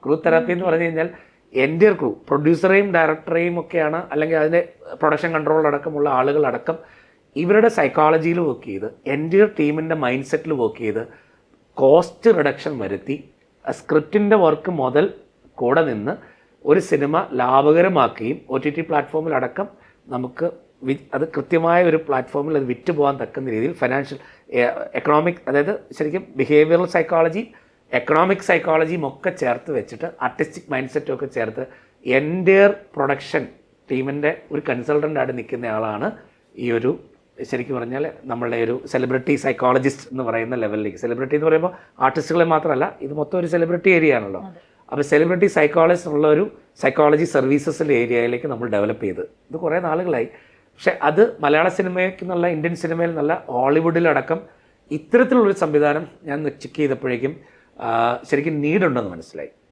Crew therapy എന്ന് പറഞ്ഞു കഴിഞ്ഞാൽ എൻ്റെ ക്രൂ പ്രൊഡ്യൂസറെയും ഡയറക്ടറെയും ഒക്കെയാണ്, അല്ലെങ്കിൽ അതിൻ്റെ പ്രൊഡക്ഷൻ കൺട്രോൾ അടക്കമുള്ള ആളുകളടക്കം ഇവരുടെ സൈക്കോളജിയിൽ വർക്ക് ചെയ്ത് എൻ്റെ ടീമിൻ്റെ മൈൻഡ് സെറ്റിൽ വർക്ക് ചെയ്ത് കോസ്റ്റ് റിഡക്ഷൻ വരുത്തി സ്ക്രിപ്റ്റിൻ്റെ വർക്ക് മുതൽ കൂടെ നിന്ന് ഒരു സിനിമ ലാഭകരമാക്കുകയും OTT പ്ലാറ്റ്ഫോമിലടക്കം നമുക്ക് അത് കൃത്യമായ ഒരു പ്ലാറ്റ്ഫോമിൽ അത് വിറ്റ് പോകാൻ തക്കുന്ന രീതിയിൽ ഫിനാൻഷ്യൽ എക്കണോമിക്, അതായത് ശരിക്കും ബിഹേവിയറൽ സൈക്കോളജി എക്കണോമിക് സൈക്കോളജിയും ഒക്കെ ചേർത്ത് വെച്ചിട്ട് ആർട്ടിസ്റ്റിക് മൈൻഡ് സെറ്റും ഒക്കെ ചേർത്ത് എൻ്റെ പ്രൊഡക്ഷൻ ടീമിൻ്റെ ഒരു കൺസൾട്ടൻ്റായിട്ട് നിൽക്കുന്ന ആളാണ് ഈ ഒരു ശരിക്കും പറഞ്ഞാൽ നമ്മളുടെ ഒരു സെലിബ്രിറ്റി സൈക്കോളജിസ്റ്റ് എന്ന് പറയുന്ന ലെവലിലേക്ക്. സെലിബ്രിറ്റി എന്ന് പറയുമ്പോൾ ആർട്ടിസ്റ്റുകളെ മാത്രമല്ല, ഇത് മൊത്തം ഒരു സെലിബ്രിറ്റി ഏരിയ ആണല്ലോ. അപ്പോൾ സെലിബ്രിറ്റി സൈക്കോളജിസ്റ്റ് എന്നുള്ള ഒരു സൈക്കോളജി സർവീസസിൻ്റെ ഏരിയയിലേക്ക് നമ്മൾ ഡെവലപ്പ് ചെയ്ത് ഇത് കുറേ നാളുകളായി. പക്ഷെ അത് മലയാള സിനിമയ്ക്ക് എന്നുള്ള ഇന്ത്യൻ സിനിമയിൽ നല്ല ഹോളിവുഡിലടക്കം ഇത്തരത്തിലുള്ളൊരു സംവിധാനം ഞാൻ ചെക്ക് ചെയ്തപ്പോഴേക്കും ശരിക്കും നീഡുണ്ടെന്ന് മനസ്സിലായി.